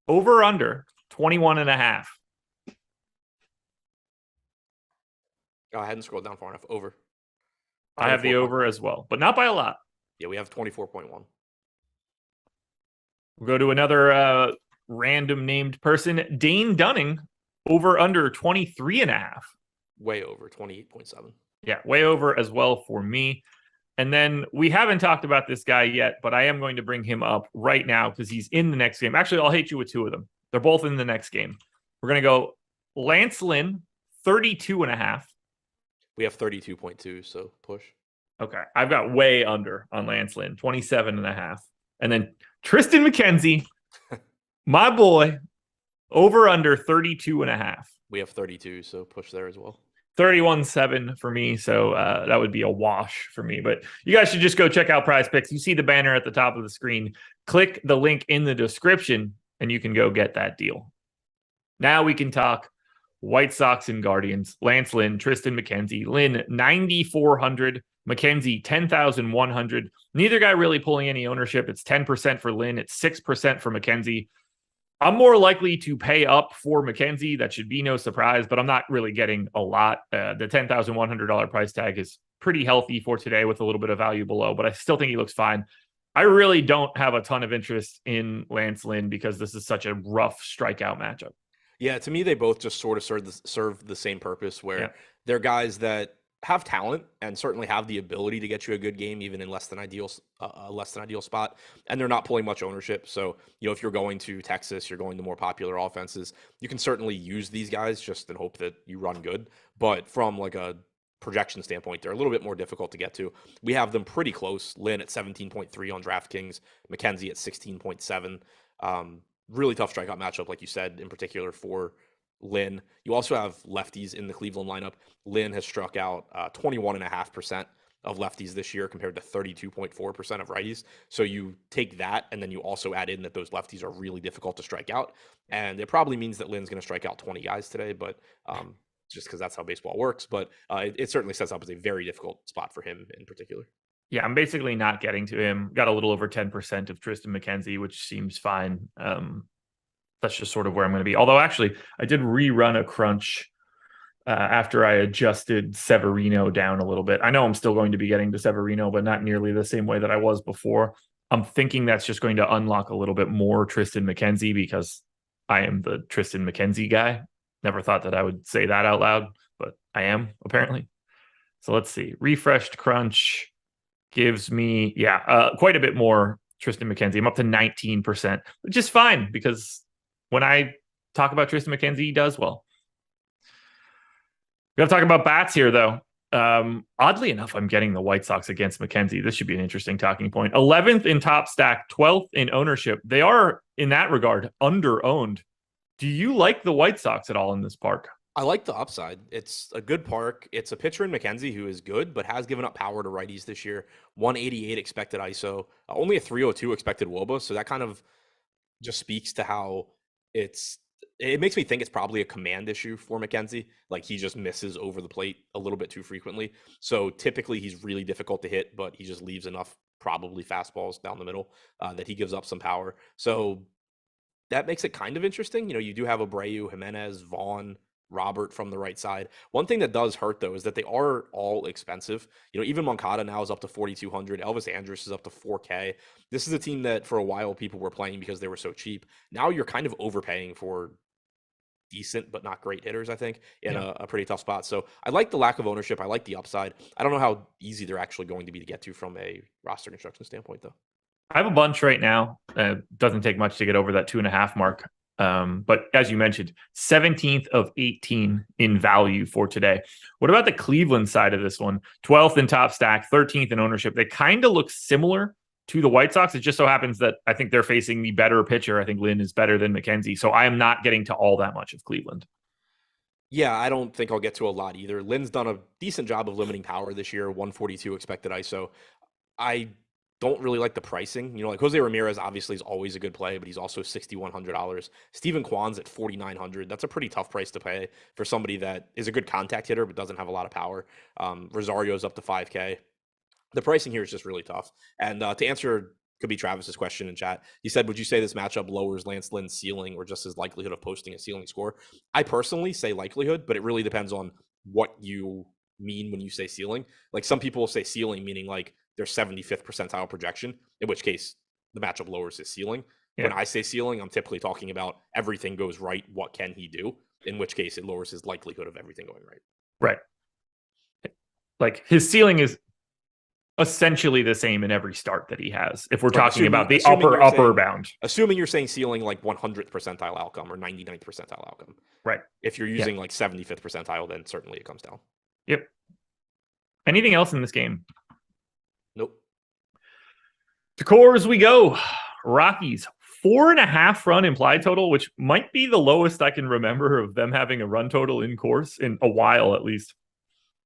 over under 21.5. I hadn't scrolled down far enough. Over. I have the over as well, but not by a lot. Yeah, we have 24.1. We'll go to another random named person, Dane Dunning, over under 23.5. Way over, 28.7. Yeah, way over as well for me. And then we haven't talked about this guy yet, but I am going to bring him up right now because he's in the next game. Actually, I'll hit you with 2 of them. They're both in the next game. We're going to go Lance Lynn, 32.5. We have 32.2, so push. Okay. I've got way under on Lance Lynn, 27.5. And then Tristan McKenzie, my boy, over under 32.5. We have 32, so push there as well. 31.7 for me, so that would be a wash for me. But you guys should just go check out PrizePicks. You see the banner at the top of the screen. Click the link in the description, and you can go get that deal. Now we can talk White Sox and Guardians. Lance Lynn, Tristan McKenzie. Lynn, 9,400. McKenzie, 10,100. Neither guy really pulling any ownership. It's 10% for Lynn. It's 6% for McKenzie. I'm more likely to pay up for McKenzie. That should be no surprise, but I'm not really getting a lot. The $10,100 price tag is pretty healthy for today with a little bit of value below, but I still think he looks fine. I really don't have a ton of interest in Lance Lynn because this is such a rough strikeout matchup. Yeah, to me, they both just sort of serve the same purpose where they're guys that have talent and certainly have the ability to get you a good game, even in less than ideal spot. And they're not pulling much ownership. So, if you're going to Texas, you're going to more popular offenses, you can certainly use these guys just in hope that you run good. But from like a projection standpoint, they're a little bit more difficult to get to. We have them pretty close. Lynn at 17.3 on DraftKings, McKenzie at 16.7. Really tough strikeout matchup, like you said, in particular for Lynn. You also have lefties in the Cleveland lineup. Lynn has struck out 21.5% of lefties this year compared to 32.4% of righties. So you take that, and then you also add in that those lefties are really difficult to strike out. And it probably means that Lynn's going to strike out 20 guys today, but just because that's how baseball works. But it certainly sets up as a very difficult spot for him in particular. Yeah, I'm basically not getting to him. Got a little over 10% of Tristan McKenzie, which seems fine. That's just sort of where I'm going to be. Although, actually, I did rerun a crunch after I adjusted Severino down a little bit. I know I'm still going to be getting to Severino, but not nearly the same way that I was before. I'm thinking that's just going to unlock a little bit more Tristan McKenzie because I am the Tristan McKenzie guy. Never thought that I would say that out loud, but I am, apparently. So let's see. Refreshed crunch gives me, quite a bit more Tristan McKenzie. I'm up to 19%, which is fine because when I talk about Tristan McKenzie, he does well. We got to talk about bats here, though. Oddly enough, I'm getting the White Sox against McKenzie. This should be an interesting talking point. 11th in top stack, 12th in ownership. They are in that regard, under-owned. Do you like the White Sox at all in this park? I like the upside. It's a good park. It's a pitcher in McKenzie who is good, but has given up power to righties this year. 188 expected ISO, only a 302 expected WOBA. So that kind of just speaks to how it makes me think it's probably a command issue for McKenzie. Like he just misses over the plate a little bit too frequently. So typically he's really difficult to hit, but he just leaves enough probably fastballs down the middle that he gives up some power. So that makes it kind of interesting. You do have Abreu, Jimenez, Vaughn, Robert from the right side. One thing that does hurt though is that they are all expensive. Even Moncada now is up to 4,200. Elvis Andrus is up to 4K. This is a team that for a while people were playing because they were so cheap. Now you're kind of overpaying for decent but not great hitters, I think, in a pretty tough spot. So I like the lack of ownership. I like the upside. I don't know how easy they're actually going to be to get to from a roster construction standpoint though. I have a bunch right now. Doesn't take much to get over that 2.5 mark. But as you mentioned, 17th of 18 in value for today. What about the Cleveland side of this one? 12th in top stack, 13th in ownership. They kind of look similar to the White Sox. It just so happens that I think they're facing the better pitcher. I think Lynn is better than McKenzie. So I am not getting to all that much of Cleveland. Yeah, I don't think I'll get to a lot either. Lynn's done a decent job of limiting power this year, 142 expected ISO. I don't really like the pricing. Like Jose Ramirez obviously is always a good play, but he's also $6,100. Steven Kwan's at $4,900. That's a pretty tough price to pay for somebody that is a good contact hitter but doesn't have a lot of power. Rosario's up to 5K. The pricing here is just really tough. And to answer could be Travis's question in chat, he said, would you say this matchup lowers Lance Lynn's ceiling or just his likelihood of posting a ceiling score? I personally say likelihood, but it really depends on what you mean when you say ceiling. Like some people will say ceiling meaning like their 75th percentile projection, in which case the matchup lowers his ceiling. Yeah. When I say ceiling, I'm typically talking about everything goes right, what can he do? In which case it lowers his likelihood of everything going right. Right. Like his ceiling is essentially the same in every start that he has. If we're talking about the upper bound. Assuming you're saying ceiling like 100th percentile outcome or 99th percentile outcome. Right. If you're using like 75th percentile, then certainly it comes down. Yep. Anything else in this game? Nope. To cores we go. Rockies, 4.5 run implied total, which might be the lowest I can remember of them having a run total in course in a while, at least.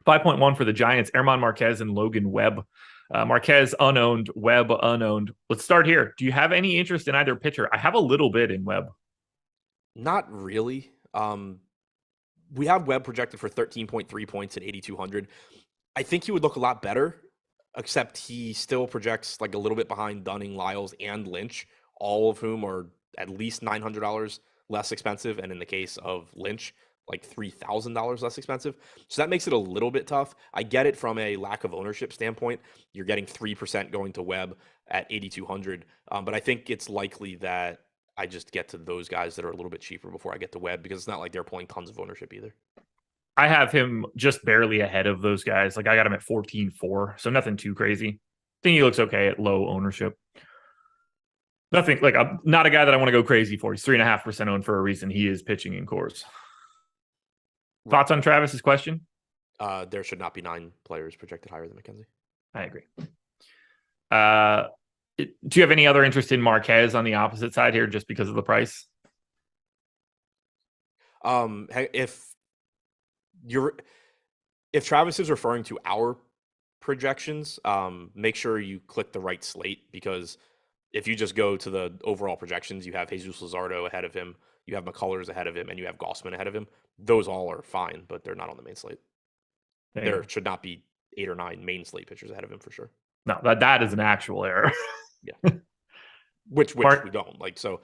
5.1 for the Giants, Erman Marquez and Logan Webb. Marquez unowned, Webb unowned. Let's start here. Do you have any interest in either pitcher? I have a little bit in Webb. Not really. We have Webb projected for 13.3 points at 8,200. I think he would look a lot better, except he still projects like a little bit behind Dunning, Lyles, and Lynch, all of whom are at least $900 less expensive. And in the case of Lynch, like $3,000 less expensive. So that makes it a little bit tough. I get it from a lack of ownership standpoint. You're getting 3% going to Webb at 8,200. But I think it's likely that I just get to those guys that are a little bit cheaper before I get to Webb, because it's not like they're pulling tons of ownership either. I have him just barely ahead of those guys. Like I got him at 14.4, so nothing too crazy. I think he looks okay at low ownership. Nothing like I'm not a guy that I want to go crazy for. He's 3.5% owned for a reason. He is pitching in cores. Thoughts on Travis's question? There should not be 9 players projected higher than McKenzie. I agree. Do you have any other interest in Marquez on the opposite side here just because of the price? If Travis is referring to our projections, make sure you click the right slate, because if you just go to the overall projections, you have Jesus Luzardo ahead of him, you have McCullers ahead of him, and you have Gossman ahead of him. Those all are fine, but they're not on the main slate. There should not be 8 or 9 main slate pitchers ahead of him for sure. No, that is an actual error. Yeah. Which we don't like. So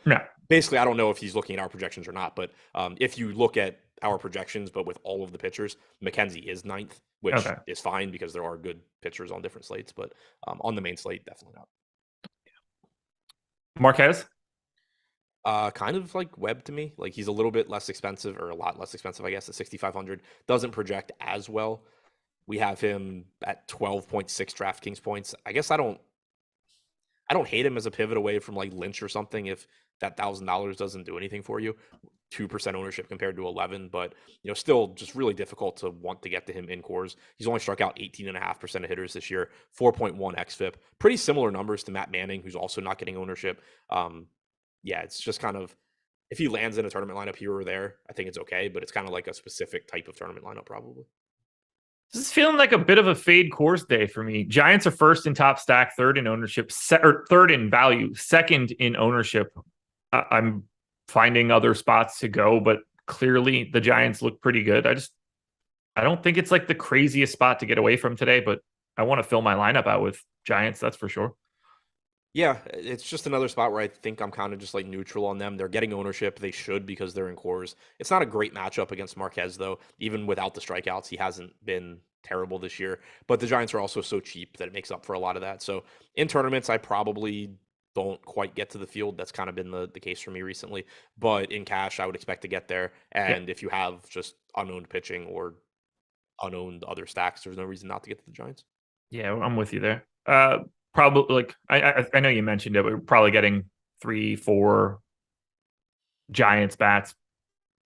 basically, I don't know if he's looking at our projections or not, but if you look at our projections, but with all of the pitchers, McKenzie is 9th, which is fine because there are good pitchers on different slates, but on the main slate, definitely not. Marquez? Kind of like Webb to me. Like he's a little bit less expensive, or a lot less expensive, I guess, at 6,500. Doesn't project as well. We have him at 12.6 DraftKings points. I guess I don't hate him as a pivot away from like Lynch or something if that $1,000 doesn't do anything for you. 2% ownership compared to 11, but still just really difficult to want to get to him in cores. He's only struck out 18.5% of hitters this year, 4.1 xFIP. Pretty similar numbers to Matt Manning, who's also not getting ownership. yeah, it's just kind of, if he lands in a tournament lineup here or there, I think it's okay, but it's kind of like a specific type of tournament lineup probably. This is feeling like a bit of a fade course day for me. Giants are first in top stack, third in ownership, or third in value, second in ownership. I'm finding other spots to go, but clearly the Giants look pretty good. I don't think it's like the craziest spot to get away from today, but I want to fill my lineup out with Giants, that's for sure. Yeah, it's just another spot where I think I'm kind of just like neutral on them. They're getting ownership. They should because they're in cores. It's not a great matchup against Marquez, though. Even without the strikeouts, he hasn't been terrible this year. But the Giants are also so cheap that it makes up for a lot of that. So in tournaments, I probably don't quite get to the field. That's kind of been the case for me recently. But in cash, I would expect to get there. And if you have just unowned pitching or unowned other stacks, there's no reason not to get to the Giants. Yeah, I'm with you there. Probably like I know you mentioned it, but we're probably getting 3-4 Giants bats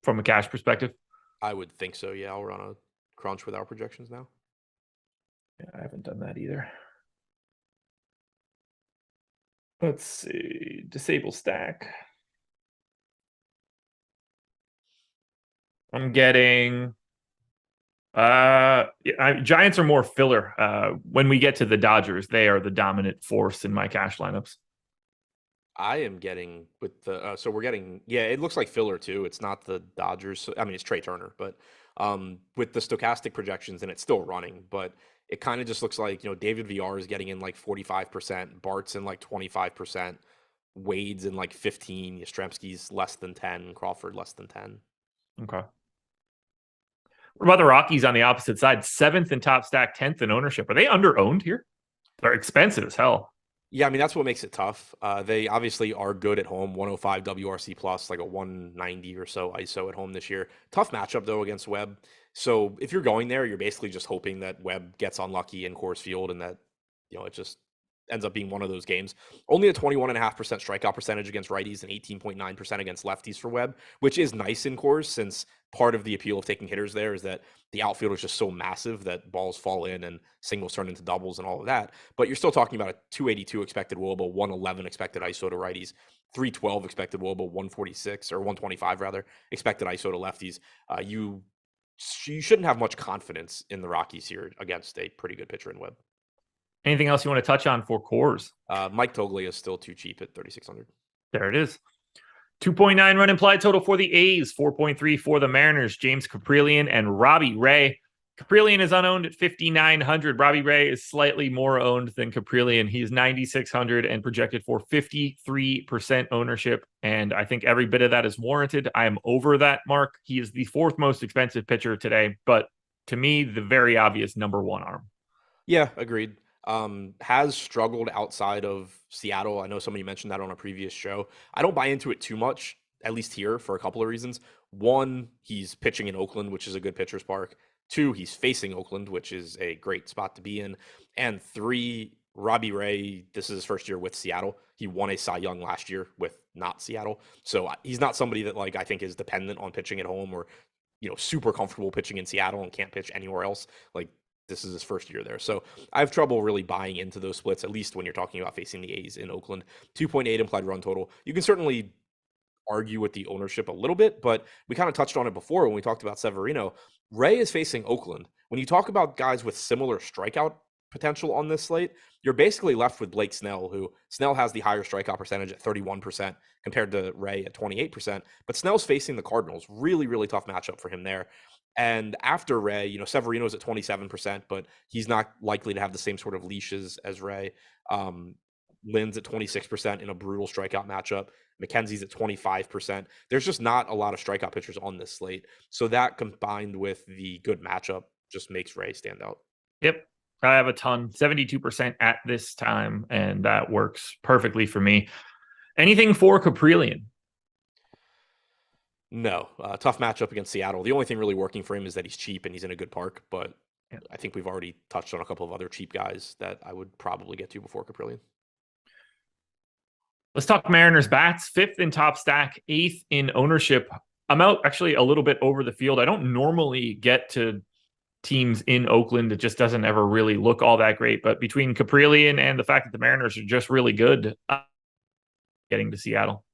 from a cash perspective. I would think so. Yeah, I'll run a crunch with our projections now. Yeah, I haven't done that either. Let's see. Disable stack. I'm getting Giants are more filler. When we get to the Dodgers, they are the dominant force in my cash lineups. I am getting with the so we're getting, yeah, it looks like filler too. It's not the Dodgers. I mean, it's Trey Turner, but with the Stokastic projections, and it's still running, but it kind of just looks like, David VR is getting in like 45%, Bart's in like 25%, Wade's in like 15, Yastrzemski's less than 10, Crawford less than 10. Okay. What about the Rockies on the opposite side? 7th in top stack, 10th in ownership. Are they under-owned here? They're expensive as hell. Yeah, I mean, that's what makes it tough. They obviously are good at home, 105 WRC plus, like a 190 or so ISO at home this year. Tough matchup, though, against Webb. So if you're going there, you're basically just hoping that Webb gets unlucky in Coors Field and that, it just ends up being one of those games. Only a 21.5% strikeout percentage against righties and 18.9% against lefties for Webb, which is nice in Coors, since part of the appeal of taking hitters there is that the outfield is just so massive that balls fall in and singles turn into doubles and all of that. But you're still talking about a 282 expected WOBA, 111 expected ISO to righties, 312 expected WOBA, 146 or 125 rather expected ISO to lefties. You shouldn't have much confidence in the Rockies here against a pretty good pitcher in Webb. Anything else you want to touch on for cores? Mike Toglia is still too cheap at 3,600. There it is. 2.9 run implied total for the A's, 4.3 for the Mariners, James Caprillion and Robbie Ray. Caprillion is unowned at 5,900. Robbie Ray is slightly more owned than Caprillion. He's 9,600 and projected for 53% ownership. And I think every bit of that is warranted. I am over that mark. He is the 4th most expensive pitcher today, but to me, the very obvious number 1 arm. Yeah, agreed. Has struggled outside of Seattle. I know somebody mentioned that on a previous show. I don't buy into it too much, at least here, for a couple of reasons. 1, he's pitching in Oakland, which is a good pitcher's park. 2, he's facing Oakland, which is a great spot to be in. And 3, Robbie Ray, this is his first year with Seattle. He won a Cy Young last year with not Seattle. So he's not somebody that I think is dependent on pitching at home or, super comfortable pitching in Seattle and can't pitch anywhere else. This is his first year there. So I have trouble really buying into those splits, at least when you're talking about facing the A's in Oakland. 2.8 implied run total. You can certainly argue with the ownership a little bit, but we kind of touched on it before when we talked about Severino. Ray is facing Oakland. When you talk about guys with similar strikeout potential on this slate, you're basically left with Blake Snell, who Snell has the higher strikeout percentage at 31% compared to Ray at 28%. But Snell's facing the Cardinals. Really, really tough matchup for him there. And after Ray, Severino's at 27%, but he's not likely to have the same sort of leashes as Ray. Lynn's at 26% in a brutal strikeout matchup. McKenzie's at 25%. There's just not a lot of strikeout pitchers on this slate. So that combined with the good matchup just makes Ray stand out. Yep. I have a ton, 72% at this time, and that works perfectly for me. Anything for Caprillion? No, tough matchup against Seattle. The only thing really working for him is that he's cheap and he's in a good park, but I think we've already touched on a couple of other cheap guys that I would probably get to before Caprillion. Let's talk Mariners bats. 5th in top stack, 8th in ownership. I'm out actually a little bit over the field. I don't normally get to teams in Oakland. It just doesn't ever really look all that great. But between Caprillion and the fact that the Mariners are just really good, getting to Seattle.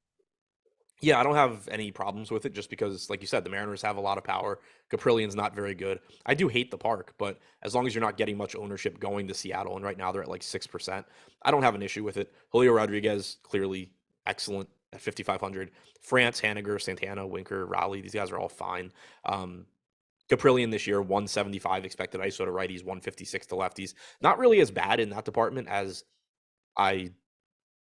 Yeah, I don't have any problems with it just because, like you said, the Mariners have a lot of power. Caprillian's not very good. I do hate the park, but as long as you're not getting much ownership going to Seattle, and right now they're at like 6%, I don't have an issue with it. Julio Rodriguez, clearly excellent at 5,500. France, Haniger, Santana, Winker, Raleigh, these guys are all fine. Caprillian this year, 175 expected ISO to righties, 156 to lefties. Not really as bad in that department as I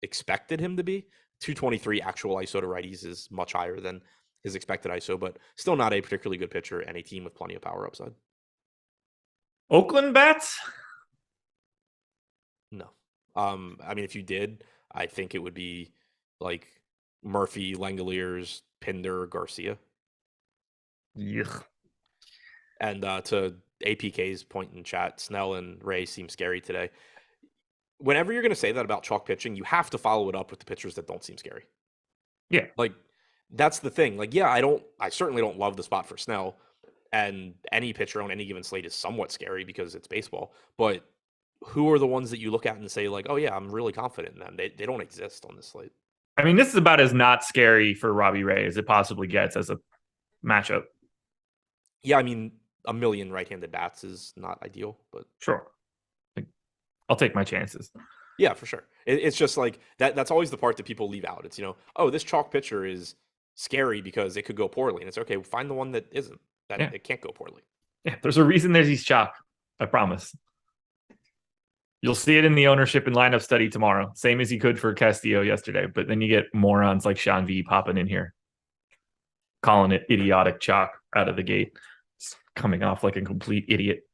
expected him to be. 223 actual ISO to righties is much higher than his expected ISO, but still not a particularly good pitcher and a team with plenty of power upside. Oakland bats? No. I mean, if you did, I think it would be like Murphy, Langoliers, Pinder, Garcia. Yuck. And to APK's point in chat, Snell and Ray seem scary today. Whenever you're going to say that about chalk pitching, you have to follow it up with the pitchers that don't seem scary. Yeah. Like, that's the thing. Like, yeah, I certainly don't love the spot for Snell, and any pitcher on any given slate is somewhat scary because it's baseball. But who are the ones that you look at and say, like, oh yeah, I'm really confident in them? They don't exist on this slate. I mean, this is about as not scary for Robbie Ray as it possibly gets as a matchup. Yeah, I mean, a million right-handed bats is not ideal, but sure. I'll take my chances. Yeah, for sure. It's just like that's always the part that people leave out. It's, oh, this chalk pitcher is scary because it could go poorly. And it's okay, find the one that isn't, that it can't go poorly. Yeah, there's a reason he's chalk. I promise. You'll see it in the ownership and lineup study tomorrow. Same as you could for Castillo yesterday. But then you get morons like Sean V popping in here, calling it idiotic chalk out of the gate. It's coming off like a complete idiot.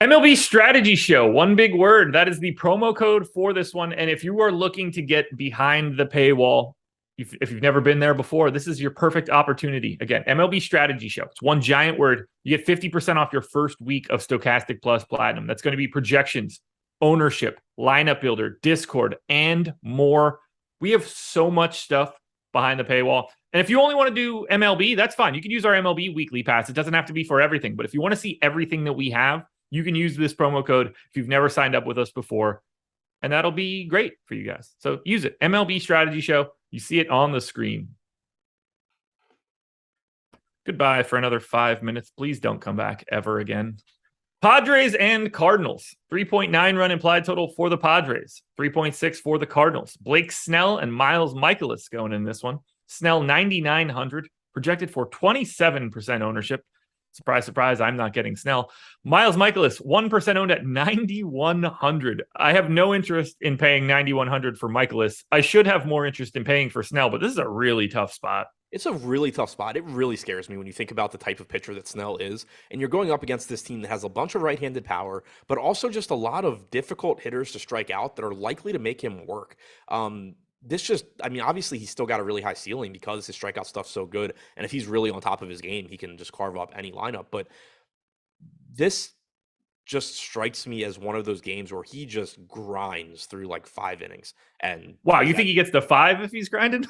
MLB Strategy Show, one big word. That is the promo code for this one. And if you are looking to get behind the paywall, if you've never been there before, this is your perfect opportunity. Again, MLB Strategy Show. It's one giant word. You get 50% off your first week of Stokastic Plus Platinum. That's going to be projections, ownership, lineup builder, Discord, and more. We have so much stuff behind the paywall. And if you only want to do MLB, that's fine. You can use our MLB weekly pass. It doesn't have to be for everything. But if you want to see everything that we have, you can use this promo code if you've never signed up with us before, and that'll be great for you guys. So use it. MLB Strategy Show. You see it on the screen. Goodbye for another 5 minutes. Please don't come back ever again. Padres and Cardinals. 3.9 run implied total for the Padres. 3.6 for the Cardinals. Blake Snell and Miles Michaelis going in this one. Snell 9,900, projected for 27% ownership. Surprise, surprise, I'm not getting Snell. Miles Michaelis, 1% owned at 9,100. I have no interest in paying 9,100 for Michaelis. I should have more interest in paying for Snell, but this is a really tough spot. It's a really tough spot. It really scares me when you think about the type of pitcher that Snell is. And you're going up against this team that has a bunch of right-handed power, but also just a lot of difficult hitters to strike out that are likely to make him work. Obviously he's still got a really high ceiling because his strikeout stuff's so good. And if he's really on top of his game, he can just carve up any lineup. But this just strikes me as one of those games where he just grinds through like 5 innings. And wow, you think he gets to 5 if he's grinding?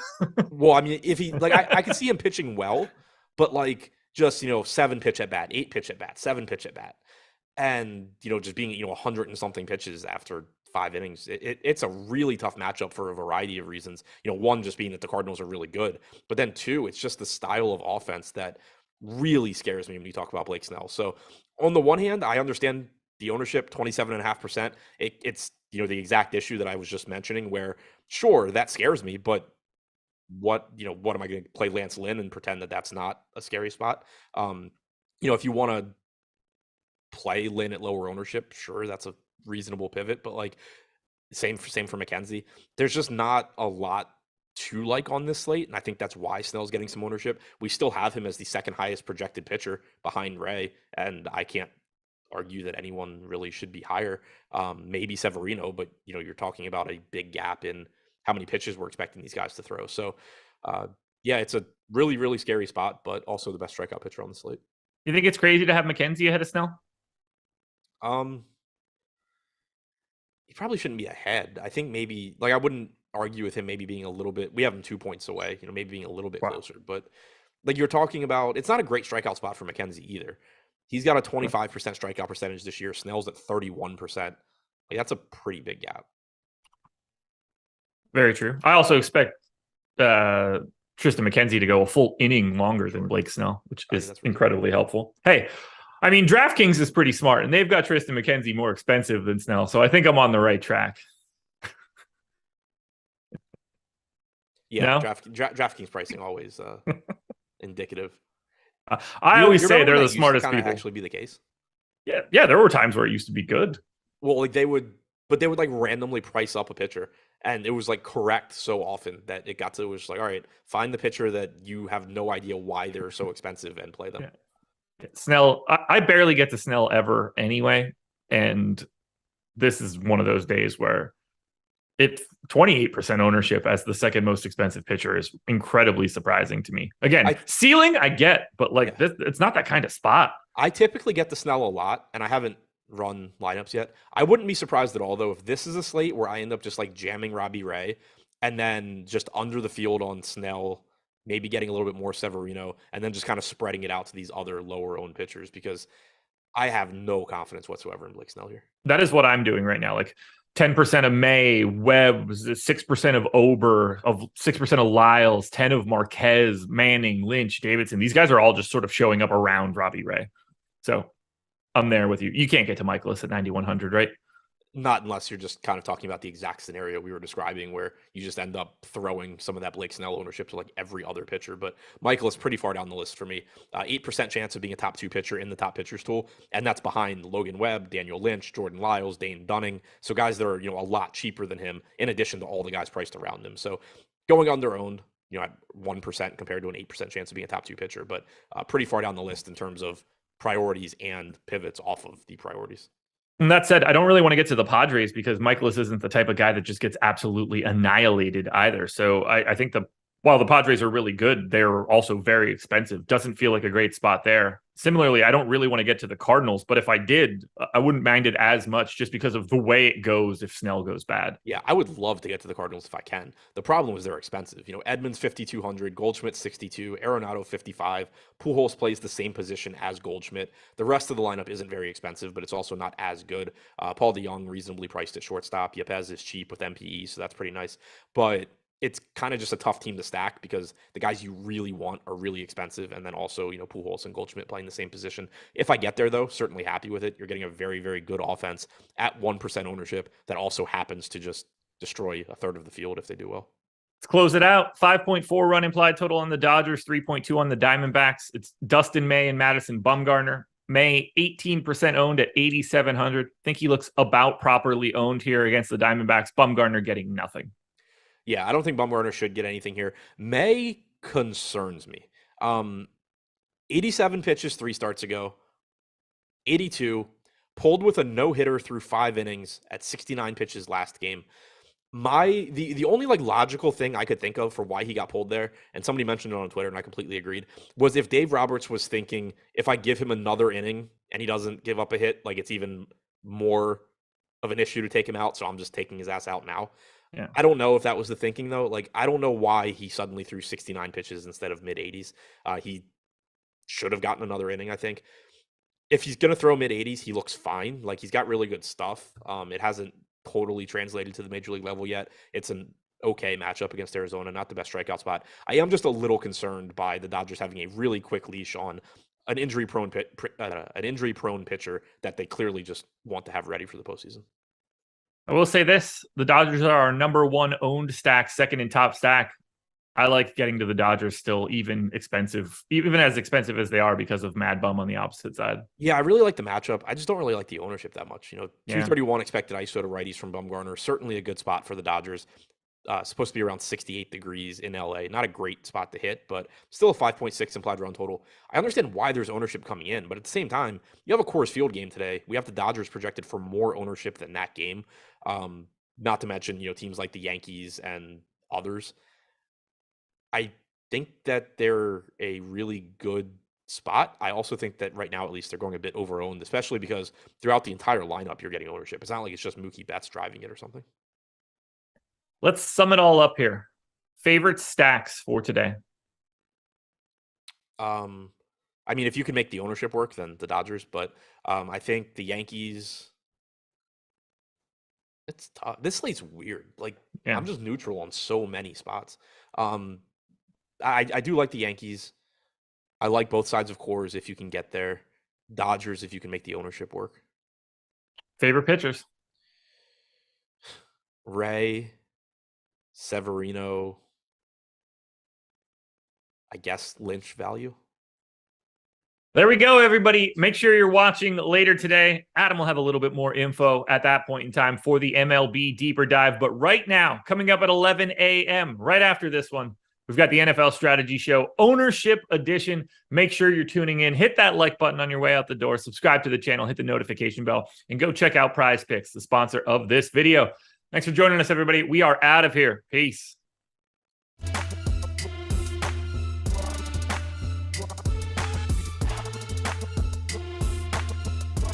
Well, I mean, if he like, I could see him pitching well, but like just 7 pitch at bat, 8 pitch at bat, 7 pitch at bat, and just being 100 and something pitches after 5 innings. It's a really tough matchup for a variety of reasons. One just being that the Cardinals are really good, but then 2, it's just the style of offense that really scares me when you talk about Blake Snell. So on the one hand, I understand the ownership, 27.5%. It's the exact issue that I was just mentioning, where sure, that scares me, but what am I going to play Lance Lynn and pretend that that's not a scary spot? If you want to play Lynn at lower ownership, sure, that's a reasonable pivot, but like same for McKenzie. There's just not a lot to like on this slate, and I think that's why Snell's getting some ownership. We still have him as the second highest projected pitcher behind Ray, and I can't argue that anyone really should be higher. Maybe Severino, but you're talking about a big gap in how many pitches we're expecting these guys to throw. So yeah, it's a really, really scary spot, but also the best strikeout pitcher on the slate. You think it's crazy to have McKenzie ahead of Snell? He probably shouldn't be ahead. I think maybe, like, I wouldn't argue with him maybe being a little bit, we have him 2 points away, maybe being a little bit closer, but like you're talking about, it's not a great strikeout spot for McKenzie either. He's got a 25% strikeout percentage this year. Snell's at 31%. Like, that's a pretty big gap. Very true. I also expect Tristan McKenzie to go a full inning longer than Blake Snell, which is incredibly helpful. Hey, I mean, DraftKings is pretty smart, and they've got Tristan McKenzie more expensive than Snell, so I think I'm on the right track. Yeah, no? DraftKings pricing always indicative. I always say they're the smartest people. People. Actually, be the case. Yeah. There were times where it used to be good. Well, like they would like randomly price up a pitcher, and it was like correct so often that it got to, it was like, all right, find the pitcher that you have no idea why they're so expensive and play them. Yeah. Snell, I barely get to Snell ever anyway, and this is one of those days where it's 28% ownership as the second most expensive pitcher is incredibly surprising to me. Again, ceiling I get, but like this, it's not that kind of spot. I typically get the Snell a lot, and I haven't run lineups yet. I wouldn't be surprised at all, though, if this is a slate where I end up just like jamming Robbie Ray and then just under the field on Snell, maybe getting a little bit more Severino, and then just kind of spreading it out to these other lower owned pitchers, because I have no confidence whatsoever in Blake Snell here. That is what I'm doing right now. Like 10% of May, Webb, 6% of Ober, of 6% of Lyles, 10 of Marquez, Manning, Lynch, Davidson. These guys are all just sort of showing up around Robbie Ray. So I'm there with you. You can't get to Michaelis at 9,100, right? Not unless you're just kind of talking about the exact scenario we were describing, where you just end up throwing some of that Blake Snell ownership to like every other pitcher. But Michaelis pretty far down the list for me. 8% chance of being a top 2 pitcher in the top pitchers tool, and that's behind Logan Webb, Daniel Lynch, Jordan Lyles, Dane Dunning. So guys that are, a lot cheaper than him, in addition to all the guys priced around him. So going on their own, at 1% compared to an 8% chance of being a top 2 pitcher, but pretty far down the list in terms of priorities and pivots off of the priorities. And that said, I don't really want to get to the Padres because Michaelis isn't the type of guy that just gets absolutely annihilated either. So I think while the Padres are really good, they're also very expensive. Doesn't feel like a great spot there. Similarly, I don't really want to get to the Cardinals, but if I did, I wouldn't mind it as much just because of the way it goes if Snell goes bad. Yeah, I would love to get to the Cardinals if I can. The problem is they're expensive. Edmonds 5,200, Goldschmidt 62, Arenado 55. Pujols plays the same position as Goldschmidt. The rest of the lineup isn't very expensive, but it's also not as good. Paul DeJong reasonably priced at shortstop. Yepez is cheap with MPE, so that's pretty nice. But it's kind of just a tough team to stack because the guys you really want are really expensive. And then also, Pujols and Goldschmidt playing the same position. If I get there, though, certainly happy with it. You're getting a very, very good offense at 1% ownership that also happens to just destroy a third of the field if they do well. Let's close it out. 5.4 run implied total on the Dodgers, 3.2 on the Diamondbacks. It's Dustin May and Madison Bumgarner. May 18% owned at 8,700. Think he looks about properly owned here against the Diamondbacks. Bumgarner getting nothing. Yeah, I don't think Bumgarner should get anything here. May concerns me. 87 pitches 3 starts ago. 82. Pulled with a no-hitter through 5 innings at 69 pitches last game. The only logical thing I could think of for why he got pulled there, and somebody mentioned it on Twitter and I completely agreed, was if Dave Roberts was thinking, if I give him another inning and he doesn't give up a hit, it's even more of an issue to take him out, so I'm just taking his ass out now. Yeah. I don't know if that was the thinking, though. I don't know why he suddenly threw 69 pitches instead of mid-80s. He should have gotten another inning, I think. If he's going to throw mid-80s, he looks fine. He's got really good stuff. It hasn't totally translated to the major league level yet. It's an okay matchup against Arizona, not the best strikeout spot. I am just a little concerned by the Dodgers having a really quick leash on an injury-prone pitcher that they clearly just want to have ready for the postseason. I will say this, the Dodgers are our number 1 owned stack, second in top stack. I like getting to the Dodgers still, even as expensive as they are because of Mad Bum on the opposite side. Yeah, I really like the matchup. I just don't really like the ownership that much. 231 expected ISO to righties from Bumgarner. Certainly a good spot for the Dodgers. Supposed to be around 68 degrees in LA. Not a great spot to hit, but still a 5.6 implied run total. I understand why there's ownership coming in, but at the same time, you have a Coors Field game today. We have the Dodgers projected for more ownership than that game. Not to mention, teams like the Yankees and others. I think that they're a really good spot. I also think that right now, at least, they're going a bit over-owned, especially because throughout the entire lineup, you're getting ownership. It's not like it's just Mookie Betts driving it or something. Let's sum it all up here. Favorite stacks for today? If you can make the ownership work, then the Dodgers. But I think the Yankees It's tough. This slate's weird. Like, Yeah. I'm just neutral on so many spots. I do like the Yankees. I like both sides of cores if you can get there. Dodgers if you can make the ownership work. Favorite pitchers? Ray, Severino, I guess Lynch value. There we go, everybody. Make sure you're watching later today. Adam will have a little bit more info at that point in time for the MLB deeper dive. But right now, coming up at 11 a.m., right after this one, we've got the NFL Strategy Show Ownership Edition. Make sure you're tuning in. Hit that like button on your way out the door. Subscribe to the channel. Hit the notification bell. And go check out PrizePicks, the sponsor of this video. Thanks for joining us, everybody. We are out of here. Peace.